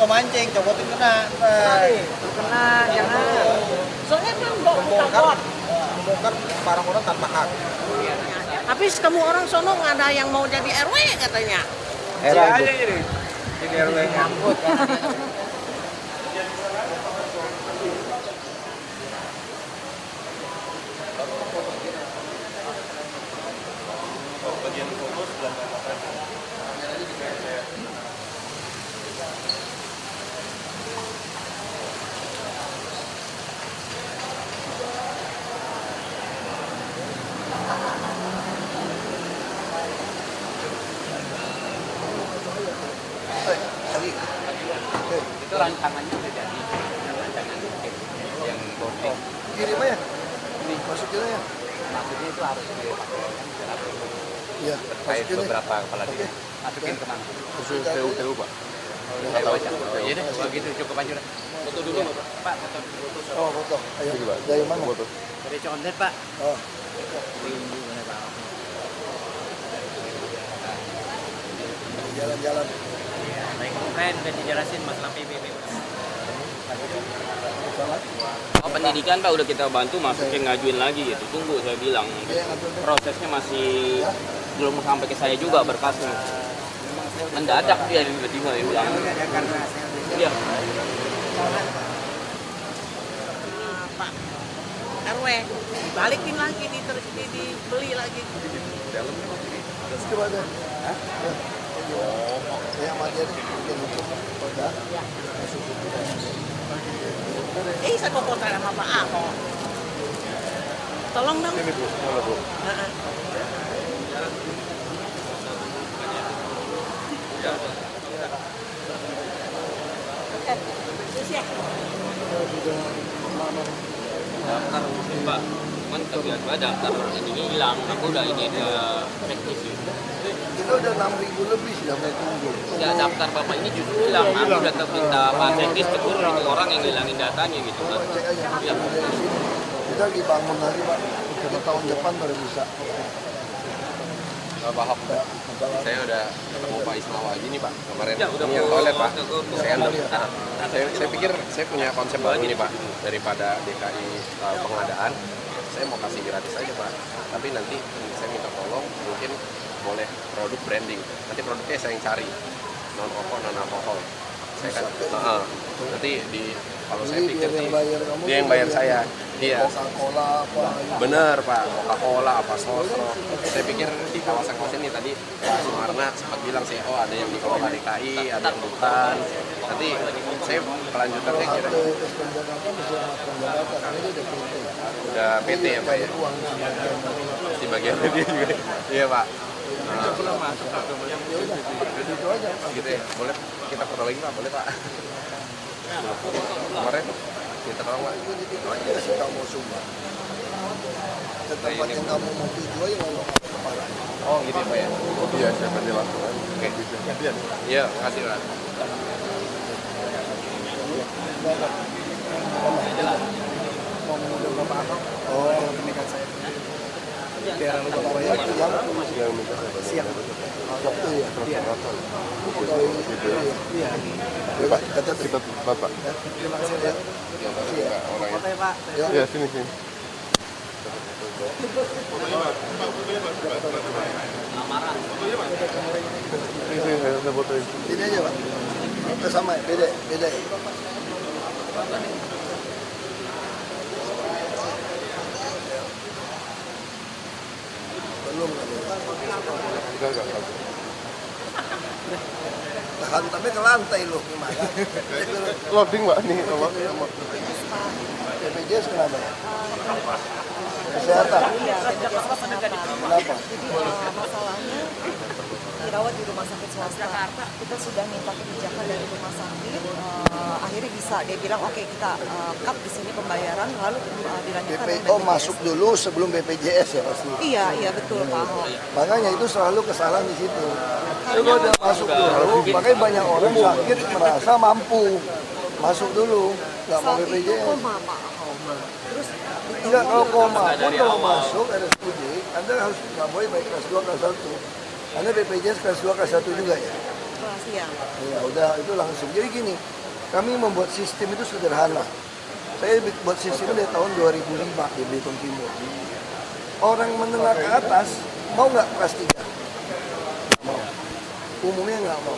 lo mancing, copotin kena. Kena, jangan. Soalnya kan membongkar barang orang tanpa hak. habis kamu orang sono nggak ada yang mau jadi RW katanya. RW aja jadi RW nyambut. Bagian fokus dan itu rancangannya udah jadi, rancangan yang boarding Kirim aja. Ini masukin aja. maksudnya itu harus dipakai Iya, terkait masukin aja. beberapa kepala dinas. Masukin kemana? khusus TU Pak. Saya baca. Iya deh, begitu cukup aja. Foto dulu Pak, foto dulu. Oh, foto. Ayo. Dari mana? Dari Condet Pak. Oh. Jalan-jalan. Baik, keren udah dijelasin masalah PBB. Oh, pendidikan Pak udah kita bantu masukin ngajuin lagi gitu. Tunggu saya bilang. Prosesnya masih belum sampai ke saya juga berkasnya. Mendadak dia tiba-tiba dia bilang. Iya. Pak RW balikin lagi dibeli lagi. Terus gimana? Hah? Yang mati ada yang hukum. Udah. Saya mau foto sama Pak Ahok. Tolong dong. Ini Bu, mana Bu? Daftar Pak. Cuman tiba-tiba daftar ini hilang. Aku udah ini ke teknisi. Kita udah 6.000 lebih sudah mulai tunggu. Ya daftar Bapak ini justru hilang. Aku udah minta Pak Teknis tegur ini orang yang ngilangin datanya gitu kan. Cek aja. Ya. Kita lagi bangun lagi Pak. Kita tahun depan baru bisa. Pak Ahok, saya udah ketemu Pak Ismail lagi nih Pak kemarin. Ya, udah Ini yang toilet Pak. Nah, Saya pikir saya punya konsep baru ini Pak, daripada DKI pengadaan, saya mau kasih gratis aja Pak. Tapi nanti saya minta tolong mungkin boleh produk branding. Nanti produknya saya yang cari, non rokok, non alkohol. Saya kan, nanti kalau saya pikir sih dia yang bayar saya. Iya. Coca-Cola apa? Bener Pak, Coca-Cola apa Sosro. Saya pikir di kawasan ini tadi Pak Sumarna sempat bilang sih, oh ada yang dikelola DKI, ada yang bukan. Nanti saya kelanjutannya kira udah PT ya Pak ya. Di bagian dia juga. Iya Pak. Gitu ya, boleh kita foto lagi Pak, boleh Pak. Kemarin kita tolong Pak. Kasih kamu sumbang. Tempat yang kamu mau tuju aja kalau kepala. Oh gitu ya Pak ya. Iya, saya tadi langsung. Oke. Iya, makasih Pak. Mau mengundur Bapak Ahok. Oh, pernikahan saya. Biar lu Bapak ya. Yang minta saya Siap. Waktu ya. Iya. Iya. Ya Pak, kita Bapak. Terima kasih ya. Yang tadi Pak, orang Foto ya Pak. ya sini. Ini saya fotoin. Ini aja Pak. Kita sama ya, beda ya. Belum lagi. Enggak. Tahan tapi ke lantai loh gimana? Loading Pak nih sama BPJS kenapa? Kesehatan. Kenapa? Masalahnya dirawat di rumah sakit swasta. Kita sudah minta kebijakan dari rumah sakit, akhirnya bisa. Dia bilang oke, kita cut di sini pembayaran, lalu dilanjutkan dengan BPJS. Masuk dulu sebelum BPJS ya pasti. Iya betul Pak Ahok. Makanya itu selalu kesalahan di situ. Kalau udah masuk dulu, makanya banyak orang sakit merasa mampu masuk dulu, nggak mau Saat itu BPJS. koma Pak Ahok. Terus Tidak kalau koma pun kalau masuk RSUD, Anda harus nggak boleh baik kelas 2, kelas 1. Anda BPJS kelas 2, kelas 1 juga ya. keras ya. Ya udah itu langsung. Jadi gini, kami membuat sistem itu sederhana. Saya buat sistem dari tahun 2005 di Belitung Timur. Orang menengah ke atas mau nggak kelas 3? Mau. Umumnya nggak mau.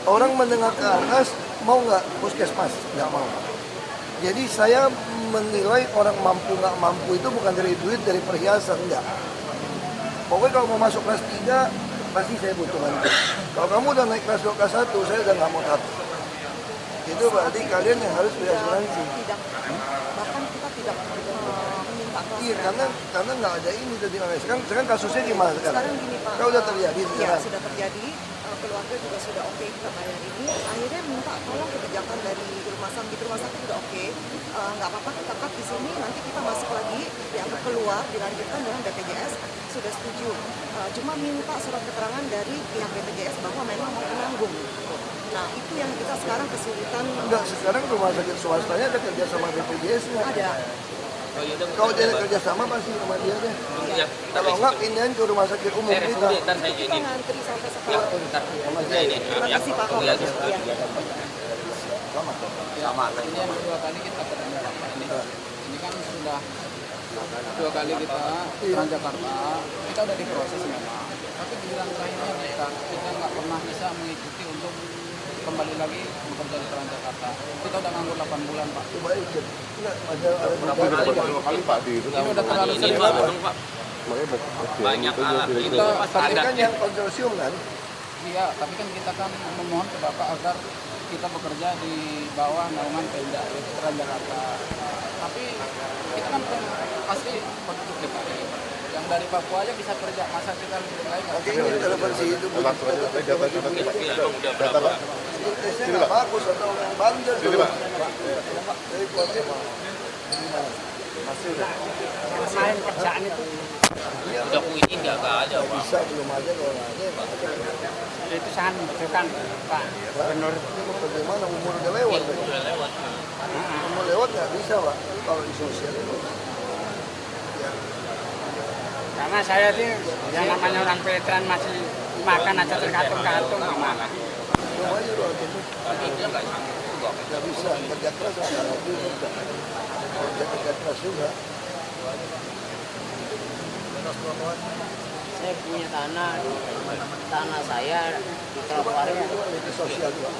Orang menengah ke atas mau nggak puskesmas? Nggak mau. Jadi saya menilai orang mampu nggak mampu itu bukan dari duit, dari perhiasan, enggak. Pokoknya kalau mau masuk kelas 3, pasti saya butuh bantu. Kalau kamu udah naik kelas 2, kelas 1, saya udah nggak mau tahu. Itu berarti kalian yang harus berasuransi. Tidak, bahkan kita tidak meminta kelas. Iya, karena nggak ada ini tadi. Sekarang kasusnya gimana sekarang? Sekarang gini Pak. Kalau udah terjadi Iya, sekarang. sudah terjadi. Keluarga juga sudah oke kita bayar ini. Akhirnya minta tolong kebijakan dari rumah sakit. Rumah sakit udah oke. Nggak apa-apa kita cut di sini. Nanti kita masuk lagi, dianggap keluar, dilanjutkan dengan BPJS. Sudah setuju. Cuma minta surat keterangan dari pihak BPJS bahwa memang mau menanggung. Nah, itu yang kita sekarang kesulitan. Enggak, sekarang rumah sakit swastanya ada kerja sama BPJS-nya. Ada. Kalau dia ada kerja sama pasti sama dia deh. Ya, Kalau enggak pindahin ke rumah sakit umum kita. ntar saya Kita ini. ngantri sampai Ya, sekarang. ntar Sama saya saya. ini. Terima Ya, kasih Pak. ya, Ya. Sama. Ini yang kedua kali kita ke Jakarta ini. Ini kan sudah 2 kali kita Transjakarta, kita udah diproses memang. Tapi giliran terakhirnya kita nggak pernah bisa mengikuti untuk kembali lagi bekerja di Transjakarta. Kita udah nganggur 8 bulan Pak. Coba ikut. Enggak, ada Berapa kali Pak? Ini udah terlalu Ini sering Pak, Pak. betul, Pak. Banyak alat. Itu Kita pasti Tapi ada. kan yang konsorsium kan, Iya, tapi kan kita kan memohon ke Bapak agar kita bekerja di bawah naungan Pemda yaitu Transjakarta. Tapi kita kan asli penduduk DKI. Yang dari Papua aja bisa kerja, masa kita lebih lain nggak oke bisa? ini telepon si itu. Udah berapa? Tesnya nggak bagus atau yang bandel dulu. Dari kuatnya Kemarin kerjaan itu Udah ini nggak ada, Pak. bisa belum ada kalau nggak ada. itu sangat membutuhkan Pak Gubernur. Bagaimana umur udah lewat? Udah lewat. Umur lewat nggak bisa pak kalau di sosial itu. Karena saya itu yang namanya orang veteran masih makan aja tergantung-gantung gimana. Belum aja loh itu. Tapi dia nggak sanggup juga. Nggak bisa kerja keras nggak bisa. Kerja keras juga. Saya punya tanah saya di trotoarnya. Itu sosial juga.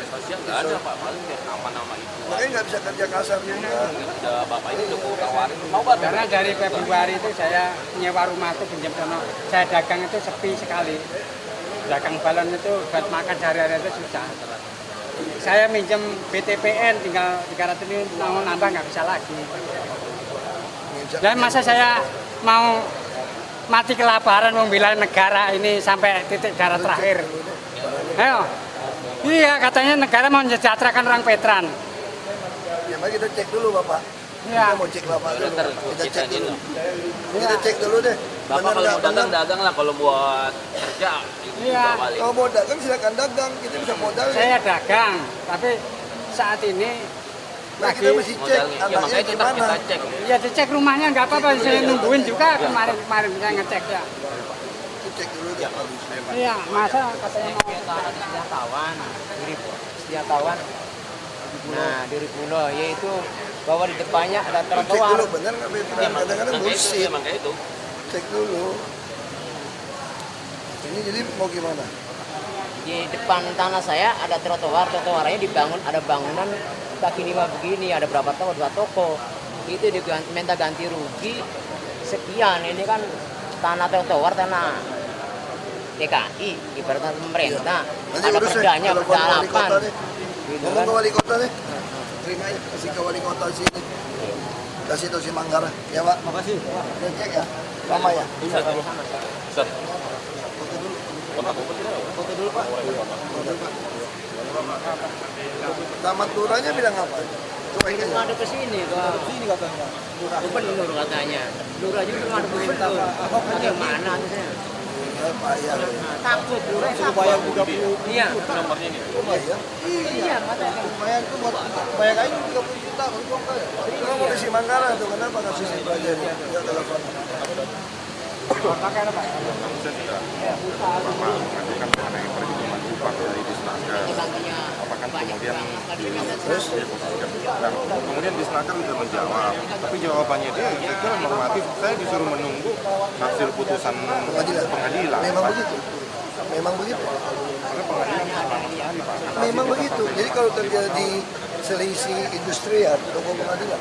Sosial nggak ada, Pak. Paling dia nama-nama itu. Makanya nggak bisa kerja kasar juga. Udah Bapak itu udah mau tawarin. Mau Pak? Karena dari Februari itu saya nyewa rumah itu pinjam sono. Saya dagang itu sepi sekali. Dagang balon itu buat makan sehari-hari itu susah. Saya minjem BTPN tinggal 300 ini mau nambah nggak bisa lagi. Dan masa saya mau mati kelaparan membela negara ini sampai titik darah terakhir. Ayo. Iya, katanya negara mau mensejahterakan orang veteran. Ya mari kita cek dulu bapak. Iya. Kita mau cek bapak dulu. Ntar Kita cek dulu. ini. Kita cek dulu deh. Bapak Benar kalau nggak mau dagang benar? dagang lah, kalau buat kerja Iya. juga balik. Kalau mau dagang silakan dagang. Kita bisa modal. Saya dagang, tapi saat ini Nah, lagi kita mesti cek Modalnya. Ya anaknya makanya tetap gimana. kita cek. ya dicek rumahnya nggak apa-apa, saya nungguin juga kemarin saya ngecek ya. Kita cek dulu deh. Iya, masa katanya mau Sediatawan, Sediatawan. Nah, dari Pulau yaitu bahwa di depannya ada Cek trotoar. dulu benar nggak veteran. Kadang-kadang bullshit. Makanya itu. Cek dulu. Ini jadi mau gimana? Di depan tanah saya ada trotoarnya dibangun, ada bangunan kaki 5 begini, ada berapa toko, 2 toko. Itu minta ganti rugi sekian. Ini kan tanah trotoar, tanah DKI, ibaratnya pemerintah. Nanti Ada urus deh, perdanya, telepon perda wali 8. kota deh. Gitu Ngomong kan. ke wali kota deh. Terima aja, kasih ke wali kota sini. Kasih tuh si Manggarai. Ya pak. Makasih. Udah cek ya. Lama ya. Bisa. Foto dulu pak. Tamat Lurahnya bilang apa? Coba ini aja. Ada ke sini, Sini katanya. gubernur katanya. Lurah juga ada begitu. Bagaimana tuh saya? Bayar. Takut lurah Suruh bayar 30. Iya. Nomornya ini. Oh, bayar. Iya, katanya. Bayar itu buat bayar aja 30 juta untuk kaya. Itu mau ke si Manggarai tuh kenapa nggak sih pelajari? Ya telepon. Saya sudah mengajukan mengenai perhitungan upah dari Disnaker. Apakah kemudian diposisikan? Nah, kemudian Disnaker sudah menjawab, tapi jawabannya dia saya kira normatif. Saya disuruh menunggu hasil putusan pengadilan. Memang begitu. Memang begitu. Karena pengadilan lama sekali, Pak. Memang begitu. Jadi kalau terjadi selisih industrial, tunggu pengadilan.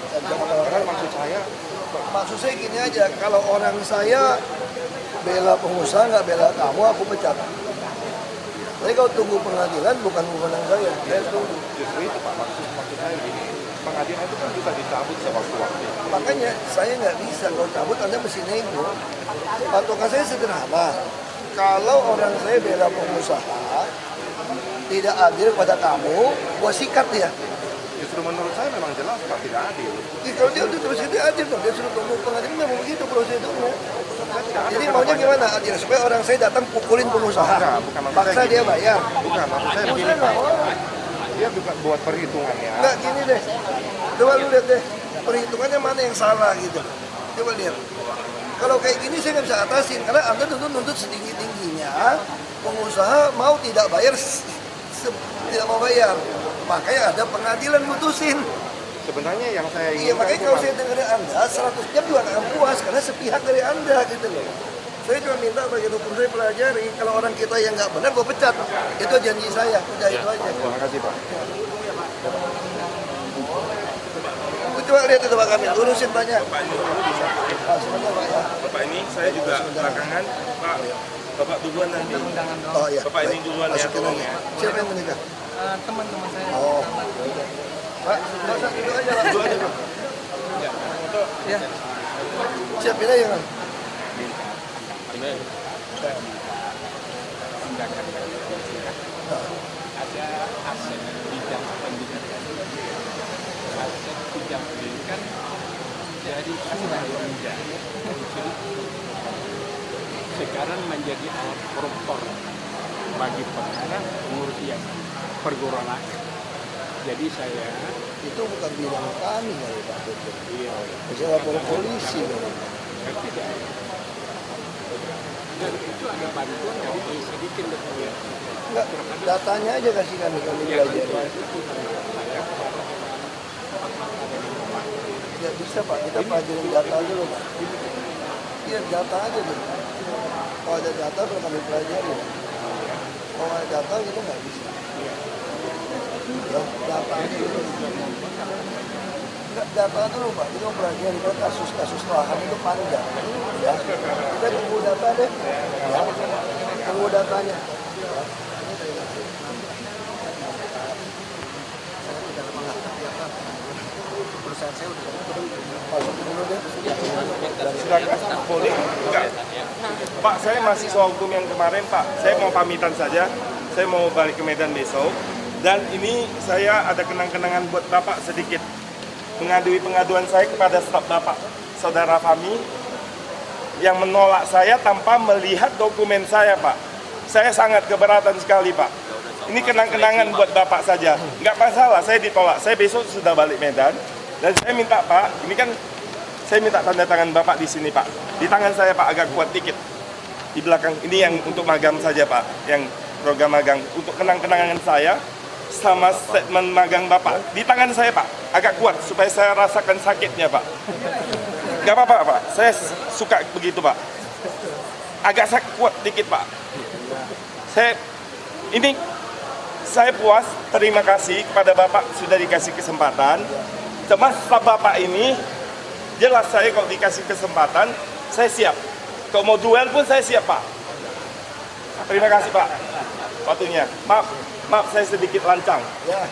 Maksud saya gini aja, kalau orang saya bela pengusaha nggak bela kamu, aku pecat. Tapi kalau tunggu pengadilan bukan wewenang saya tunggu. Justru itu Pak, maksud saya gini, pengadilan itu kan bisa dicabut sewaktu-waktu. Makanya saya nggak bisa, kalau cabut Anda mesti nego. Patokan saya sederhana, kalau orang saya bela pengusaha tidak adil pada kamu, gua sikat dia. Justru menurut saya memang jelas Pak, tidak adil. Kalau dia udah terus dia adil dong, dia suruh tunggu pengadilan memang begitu prosedurnya. Jadi maunya gimana adil? Supaya orang saya datang pukulin pengusaha, paksa dia bayar. Bukan, maksud saya begini Pak. Dia juga buat perhitungannya. Enggak gini deh, coba lu lihat deh, perhitungannya mana yang salah gitu. Coba lihat. Kalau kayak gini saya nggak bisa atasin, karena Anda nuntut setinggi-tingginya, pengusaha mau tidak bayar, tidak mau bayar. Makanya ada pengadilan mutusin. Sebenarnya yang saya ingin... Iya, makanya kalau saya dengar dari Anda, 100 jam juga nggak puas, karena sepihak dari Anda gitu loh. Saya cuma minta bagian hukum saya pelajari, kalau orang kita yang nggak benar, gue pecat. Itu janji saya, udah itu aja. Terima kasih Pak. Coba lihat itu Pak Kamil, urusin tanya. Sebentar Pak ya. Bapak ini saya juga belakangan, Pak. Bapak duluan nanti. Oh iya. Bapak ini duluan ya, tolong ya. Siapa yang menikah? Teman-teman saya. Oh. Pak, nggak usah duduk aja lah. Duduk aja dulu. Ya. Siap pilih ya kan? Ada aset bidang pendidikan. Aset bidang pendidikan dari sudah rendah. Sekarang menjadi alat koruptor bagi perkara pengurus yang perguruan akhir. Jadi saya itu bukan bidang kami kali Pak Dokter. Iya. Bisa lapor polisi kali. Tidak. Dan itu ada bantuan dari sedikit ya. Enggak, datanya aja kasih kami belajar. Ya bisa Pak, kita pelajarin data dulu Pak. Iya data aja dulu. Kalau ada data baru kami pelajari. Kalau ada data kita nggak bisa. Ya, data aja dulu. Enggak, data dulu Pak, kita mau pelajari kan kasus-kasus lahan itu panjang. Ya, kita tunggu data deh. Ya, tunggu datanya. Perusahaan saya udah masuk dulu deh. Silakan, boleh? Enggak. Pak, saya mahasiswa hukum yang kemarin, Pak. Saya mau pamitan saja. Saya mau balik ke Medan besok. Dan ini saya ada kenang-kenangan buat Bapak sedikit. Mengadui pengaduan saya kepada staf Bapak, Saudara Fahmi, yang menolak saya tanpa melihat dokumen saya, Pak. Saya sangat keberatan sekali, Pak. Ini kenang-kenangan buat Bapak saja. Nggak masalah, saya ditolak. Saya besok sudah balik Medan. Dan saya minta, Pak, ini kan saya minta tanda tangan Bapak di sini, Pak. Di tangan saya, Pak, agak kuat dikit. Di belakang, ini yang untuk magang saja, Pak. Yang program magang. Untuk kenang-kenangan saya, sama statement magang Bapak. Di tangan saya, Pak, agak kuat supaya saya rasakan sakitnya, Pak. Gak apa-apa, Pak. Saya suka begitu, Pak. Agak sakit kuat dikit, Pak. Saya puas, terima kasih kepada Bapak sudah dikasih kesempatan. Cuma Bapak ini, jelas saya kalau dikasih kesempatan, saya siap. Kalau mau duel pun saya siap, Pak. Terima kasih, Pak. Waktunya. Maaf saya sedikit lancang.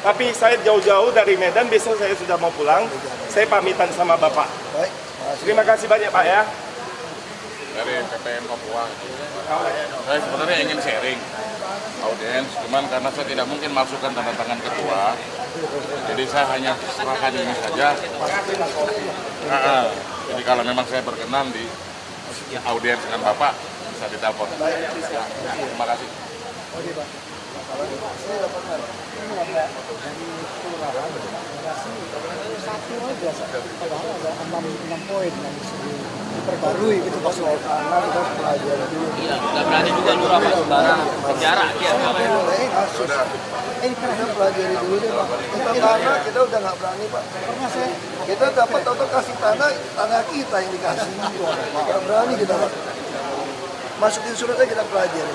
Tapi saya jauh-jauh dari Medan, besok saya sudah mau pulang. Saya pamitan sama Bapak. Terima kasih banyak, Pak ya. Dari PPM Papua. Saya sebenarnya ingin sharing audiens, cuman karena saya tidak mungkin masukkan tanda tangan ketua, jadi saya hanya serahkan ini saja. Jadi kalau memang saya berkenan di audiens dengan Bapak, bisa ditelepon. Terima kasih. Satu aja, padahal ada 6 poin yang disebut. diperbarui gitu Pak, soal tanah kita pelajari dulu. Iya, nggak berani juga lurah Pak sembarang penjara dia. Kita pelajari dulu deh Pak. Kita tanah kita udah nggak berani Pak. Kita dapat atau kasih tanah kita yang dikasih. Nggak berani kita Pak. Masukin surat aja kita pelajari.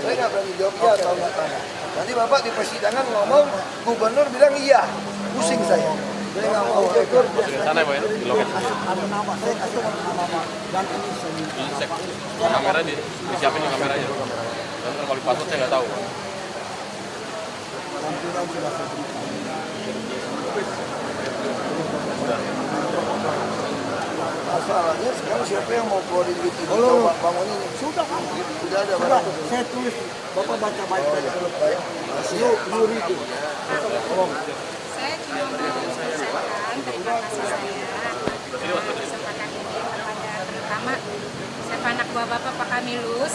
Saya nggak berani jawab iya atau nggak tanah. Nanti Bapak di persidangan ngomong, gubernur bilang iya, pusing saya. Saya nggak mau jujur. Sana Pak ya, di loket. Ada nama, saya kasih nama Pak. Dan ini Cek kamera disiapin di kameranya. Dan kalau di password saya nggak tahu. lampiran sudah saya berikan. Masalahnya sekarang siapa yang mau keluarin duit ini? Coba bangun ini. Sudah Pak. Sudah ada barang. Saya tulis. Bapak baca baik-baik. Yuk, itu. Saya cuma mau mengucapkan terima kasih saya untuk kesempatan ini kepada terutama sepanak bapak Pak Kamilus.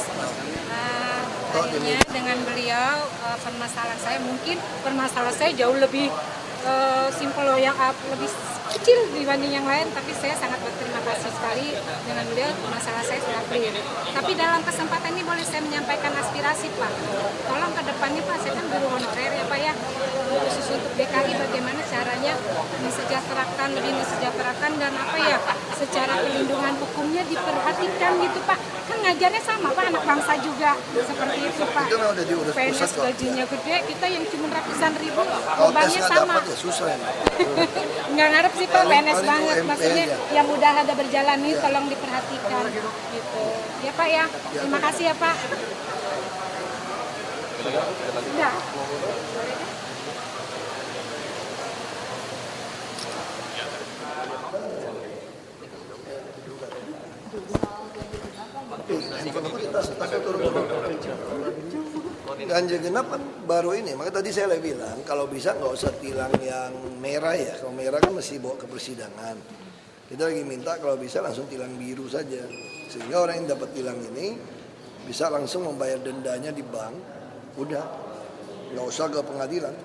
Akhirnya dengan beliau permasalahan saya mungkin permasalahan saya jauh lebih simpel yang lebih kecil dibanding yang lain, tapi saya sangat berterima kasih sekali dengan beliau, masalah saya sudah clear. Tapi dalam kesempatan ini boleh saya menyampaikan aspirasi Pak, tolong ke depannya Pak, saya kan guru honorer ya Pak ya, khusus untuk DKI bagaimana caranya lebih mensejahterakan dan apa ya, secara perlindungan hukumnya diperhatikan gitu Pak. Kan ngajarnya sama Pak, anak bangsa juga seperti itu Pak. Itu udah diurus PNS pusat kok. gajinya gede, kita yang cuma ratusan ribu bebannya sama. Dapat ya susah ya. Nggak ngarep sih Pak, PNS Paling banget. UMP Maksudnya aja. yang udah ada berjalan ini tolong diperhatikan gitu. Ya Pak ya, terima kasih ya Pak. Sudah. Ganjil genap kan baru ini, maka tadi saya bilang kalau bisa nggak usah tilang yang merah ya, kalau merah kan mesti bawa ke persidangan. Kita lagi minta kalau bisa langsung tilang biru saja, sehingga orang yang dapat tilang ini bisa langsung membayar dendanya di bank, udah nggak usah ke pengadilan.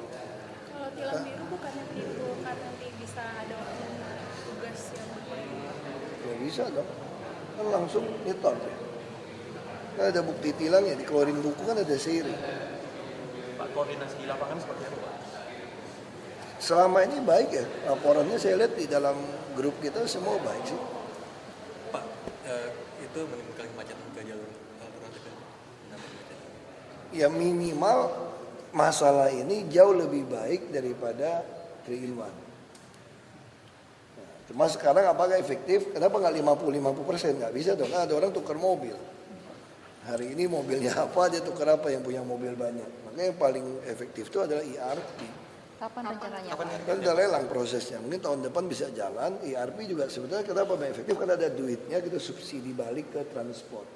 Kalau tilang biru bukannya itu kan nanti bisa ada tugas yang Ya bisa dong, kan langsung nyetor. Kan ada bukti tilangnya, dikeluarin buku kan ada seri. Pak, koordinasi di lapangan seperti apa Pak? Selama ini baik ya, laporannya saya lihat di dalam grup kita semua baik sih. Pak, itu menimbulkan kemacetan ke jalur alternatif ya? Ya minimal masalah ini jauh lebih baik daripada 3-in-1. Nah, cuma sekarang apakah efektif? Kenapa nggak 50-50%? Nggak bisa dong, ada orang tukar mobil. Hari ini mobilnya apa, dia tukar apa yang punya mobil banyak. Makanya yang paling efektif itu adalah ERP. Kapan rencananya? Kan udah lelang prosesnya, mungkin tahun depan bisa jalan. ERP juga sebetulnya kenapa lebih efektif, karena ada duitnya, kita subsidi balik ke transport.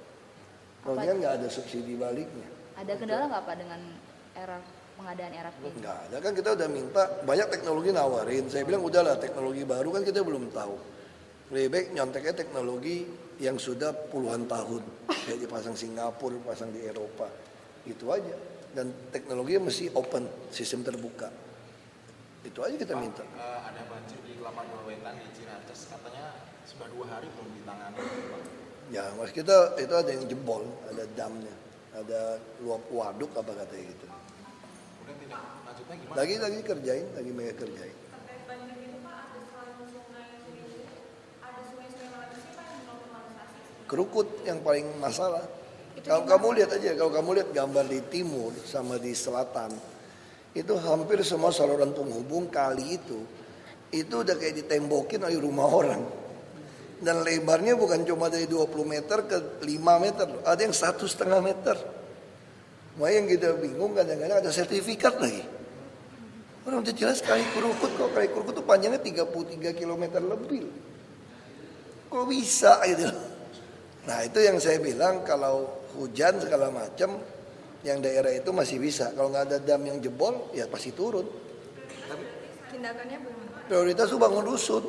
Kalau kan nggak ada subsidi baliknya. Ada kendala nggak Pak dengan pengadaan ERP? Nggak ada, kan kita udah minta, banyak teknologi nawarin. Saya bilang udahlah, teknologi baru kan kita belum tahu. Lebih baik nyonteknya teknologi yang sudah puluhan tahun, kayak dipasang Singapura, pasang di Eropa, itu aja. Dan teknologinya mesti open, sistem terbuka. Itu aja kita minta. Ada banjir di Kelapa Dua Wetan di Ciracas, katanya sudah 2 hari belum ditangani. Ya, mas kita itu ada yang jebol, ada damnya, ada luap waduk apa katanya gitu. Kemudian tidak lanjutnya gimana? Lagi kerjain, lagi mereka kerjain. Kerukut yang paling masalah. Kalau kamu lihat aja, kalau kamu lihat gambar di timur sama di selatan, itu hampir semua saluran penghubung kali itu udah kayak ditembokin oleh rumah orang. Dan lebarnya bukan cuma dari 20 meter ke 5 meter, ada yang 1,5 meter. Makanya yang kita bingung kadang-kadang ada sertifikat lagi. Orang udah jelas kali kerukut kok, kali kerukut itu panjangnya 33 km lebih. Kok bisa gitu? Nah itu yang saya bilang, kalau hujan segala macam yang daerah itu masih bisa. Kalau nggak ada dam yang jebol ya pasti turun. Tindakannya belum. Prioritas itu bangun rusun.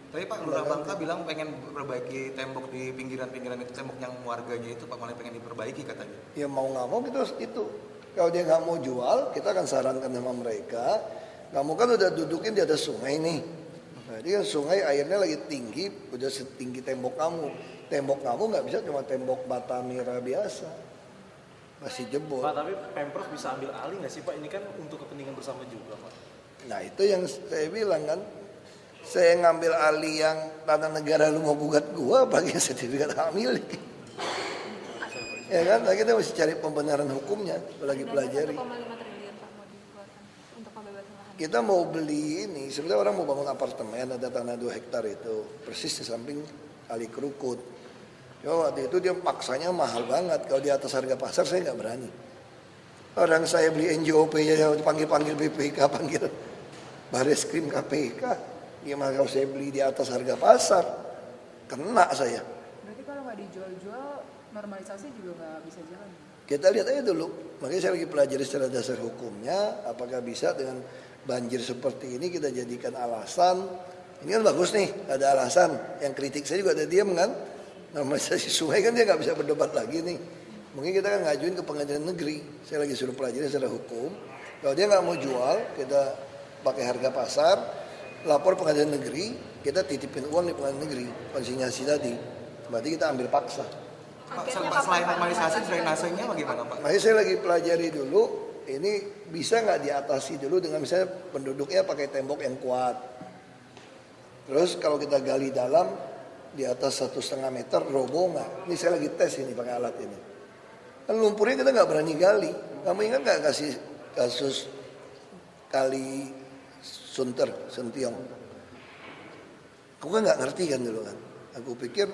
Tapi Pak Lurah Bangka bilang pengen perbaiki tembok di pinggiran-pinggiran itu, tembok yang warganya itu Pak mulai pengen diperbaiki katanya. Ya mau nggak mau kita harus itu. Kalau dia nggak mau jual, kita akan sarankan sama mereka. Kamu kan udah dudukin di atas sungai nih. Nah, ini kan sungai airnya lagi tinggi, udah setinggi tembok kamu. Tembok kamu nggak bisa cuma tembok bata merah biasa, masih jebol. Pak, tapi Pemprov bisa ambil alih nggak sih Pak? Ini kan untuk kepentingan bersama juga Pak. Nah itu yang saya bilang kan, saya ngambil alih yang tanah negara lu mau gugat gua, pakai sertifikat hak milik. Ya kan, nah, kita mesti cari pembenaran hukumnya, lagi pelajari. Kita mau beli ini, sebenarnya orang mau bangun apartemen, ada tanah 2 hektar itu, persis di samping Kali Kerukut. Ya, waktu itu dia paksanya mahal banget, kalau di atas harga pasar saya nggak berani. Orang saya beli NJOP ya panggil-panggil BPK, panggil Bareskrim KPK, dia mah kalau saya beli di atas harga pasar, kena saya. Berarti kalau nggak dijual-jual, normalisasi juga nggak bisa jalan? Kita lihat aja dulu, makanya saya lagi pelajari secara dasar hukumnya, apakah bisa dengan banjir seperti ini kita jadikan alasan. Ini kan bagus nih, ada alasan. Yang kritik saya juga ada diam kan, normalisasi sungai kan dia nggak bisa berdebat lagi nih. Mungkin kita kan ngajuin ke pengadilan negeri, saya lagi suruh pelajari secara hukum. Kalau dia nggak mau jual, kita pakai harga pasar, lapor pengadilan negeri, kita titipin uang di pengadilan negeri, konsinyasi tadi. Berarti kita ambil paksa. Pak, selain normalisasi, drainasenya bagaimana Pak? Makanya saya lagi pelajari dulu, ini bisa nggak diatasi dulu dengan misalnya penduduknya pakai tembok yang kuat. Terus kalau kita gali dalam, di atas 1,5 meter, roboh nggak? Ini saya lagi tes ini pakai alat ini. Kan lumpurnya kita nggak berani gali. Kamu ingat nggak kasih kasus Kali Sunter, Sentiong? Aku kan nggak ngerti kan dulu kan. Aku pikir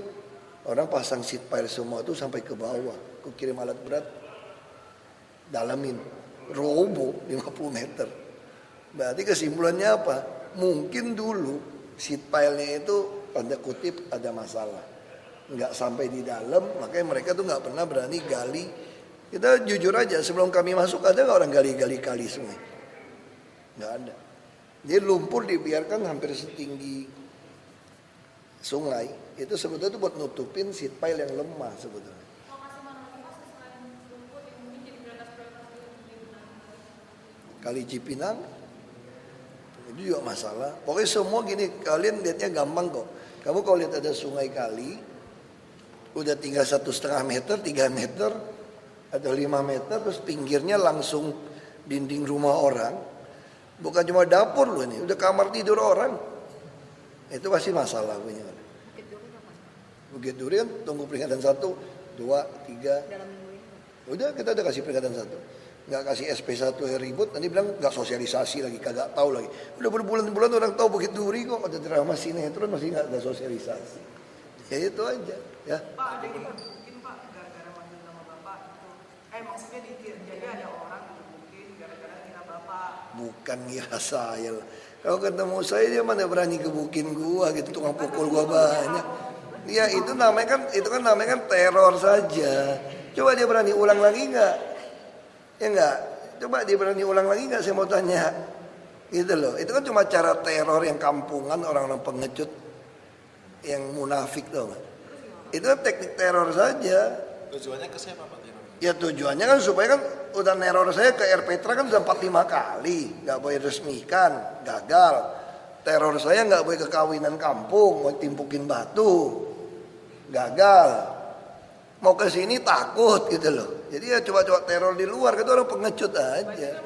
orang pasang seat pile semua itu sampai ke bawah. Aku kirim alat berat, dalamin, roboh 50 meter. Berarti kesimpulannya apa? Mungkin dulu seat pile-nya itu tanda kutip ada masalah. Nggak sampai di dalam, makanya mereka tuh nggak pernah berani gali. Kita jujur aja, sebelum kami masuk ada nggak orang gali-gali kali sungai? Nggak ada. Jadi lumpur dibiarkan hampir setinggi sungai. Itu sebetulnya itu buat nutupin seat pile yang lemah sebetulnya. Kali Cipinang itu juga masalah. Pokoknya semua gini, kalian lihatnya gampang kok. Kamu kalau lihat ada sungai kali, udah tinggal 1,5 meter, 3 meter, atau 5 meter, terus pinggirnya langsung dinding rumah orang. Bukan cuma dapur loh ini, udah kamar tidur orang. Itu pasti masalah punya. Bukit Duri kan tunggu peringatan 1, 2, 3. Udah kita udah kasih peringatan 1. Nggak kasih SP1 yang ribut, nanti bilang nggak sosialisasi lagi, kagak tahu lagi. Udah berbulan-bulan orang tahu Bukit Duri kok, ada drama sinetron masih nggak ada sosialisasi. Ya itu aja ya. Pak, ada yang mungkin Pak gara-gara manggil nama Bapak itu. Maksudnya jadi ada orang mungkin gara-gara kira Bapak. Bukan ngira saya lah. Kalau ketemu saya dia mana berani gebukin gua gitu, tukang pukul gua banyak. Ya itu namanya kan teror saja. Coba dia berani ulang lagi nggak? Ya enggak, coba dia berani ulang lagi nggak, saya mau tanya. Gitu loh, itu kan cuma cara teror yang kampungan, orang-orang pengecut yang munafik tuh. Itu kan teknik teror saja. Tujuannya ke siapa Pak? Ya tujuannya kan supaya kan udah neror saya ke Petra kan sudah 4-5 kali, nggak boleh resmikan, gagal. Teror saya nggak boleh ke kawinan kampung, mau timpukin batu, gagal. Mau ke sini takut gitu loh. Jadi ya coba-coba teror di luar, itu orang pengecut aja.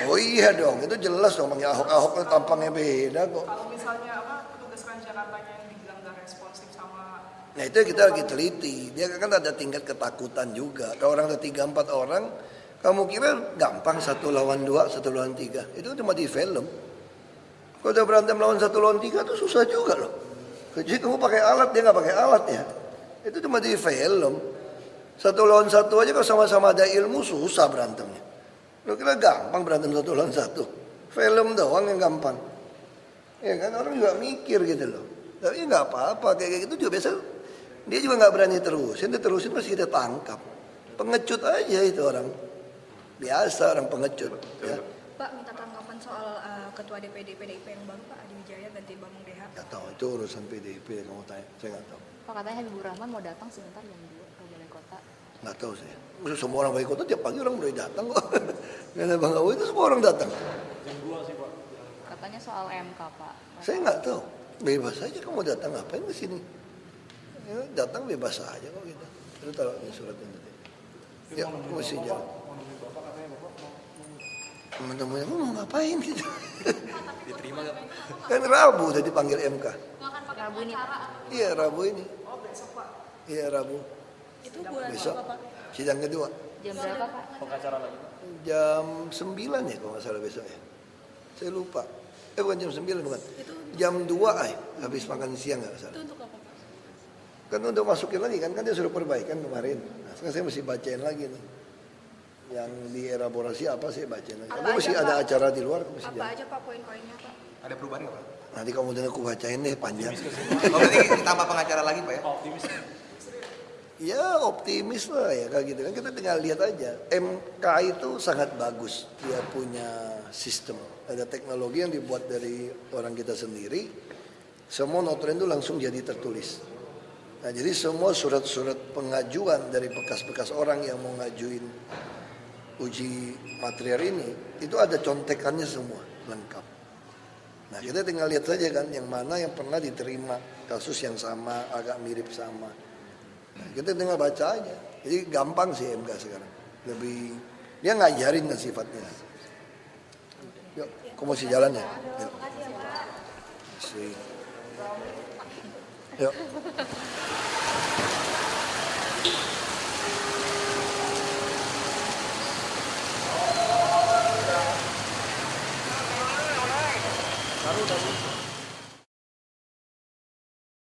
Oh iya dong, itu jelas dong. Bang Ahok tampangnya beda kok. Kalau misalnya petugas Transjakartanya yang dibilang gak responsif sama. Nah itu kita lagi teliti. Dia kan ada tingkat ketakutan juga. Kalau orang ada 3-4 orang, kamu kira gampang 1 lawan 2, 1 lawan 3. Itu cuma di film. Kalau udah berantem lawan 1 lawan 3 itu susah juga loh. Jadi kamu pakai alat, dia nggak pakai alat ya. Itu cuma di film. 1 lawan 1 aja kalau sama-sama ada ilmu susah berantemnya. Lo kira gampang berantem 1 lawan 1? Film doang yang gampang. Ya kan orang juga mikir gitu loh. Tapi nggak apa-apa kayak gitu juga biasa. Dia juga nggak berani terusin, dia terusin pasti kita tangkap. Pengecut aja itu orang. Biasa orang pengecut. Ya. Pak minta tanggapan soal ketua DPD PDIP yang baru Pak Adi Wijaya ganti Bambang Deha. Nggak tahu itu urusan PDIP kamu tanya, saya nggak tahu. Pak katanya Habibur Rahman mau datang sebentar jam 2 ke Balai Kota. Nggak tahu saya. Semua orang Balai Kota tiap pagi orang boleh datang kok. Karena Bang Awi itu semua orang datang. Jam 2 sih Pak. Katanya soal MK, Pak. Saya nggak tahu. Bebas aja kamu datang ngapain ke sini. Ya, datang bebas aja kok gitu. Itu taruh ini suratnya nanti. Ya, mesti jalan. Teman-temannya mau ngapain gitu. Diterima nggak? Kan Rabu udah dipanggil MK. Rabu ini, Pak. Iya Rabu ini. Oh besok Pak. Iya Rabu. Itu bulan Besok apa, Pak? sidang kedua. Jam berapa, Pak? Pengacara lagi. Jam 9 ya kalau nggak salah besok ya. Saya lupa. Bukan jam 9 bukan. Jam 2 habis makan siang nggak salah. Itu untuk apa, Pak? Kan udah masukin lagi kan dia suruh perbaikan kemarin. Nah, sekarang saya mesti bacain lagi nih. Yang dielaborasi apa saya bacain lagi. Aku mesti ada acara di luar. Aku mesti Apa jalan. aja Pak poin-poinnya, Pak? Ada perubahan nggak Pak? Nanti kamu dengar aku bacain deh panjang. Oh berarti ditambah pengacara lagi Pak ya? Optimis. Ya optimis lah ya kayak gitu kan, kita tinggal lihat aja. MK itu sangat bagus, dia punya sistem, ada teknologi yang dibuat dari orang kita sendiri. Semua notulen itu langsung jadi tertulis. Nah jadi semua surat-surat pengajuan dari bekas-bekas orang yang mau ngajuin uji material ini itu ada contekannya semua lengkap. Nah kita tinggal lihat saja kan yang mana yang pernah diterima kasus yang sama, agak mirip sama. Nah, kita tinggal baca aja. Jadi gampang sih MK sekarang. Lebih dia ngajarin kan sifatnya. Yuk, aku masih jalan ya. Yuk. Yuk. Taruh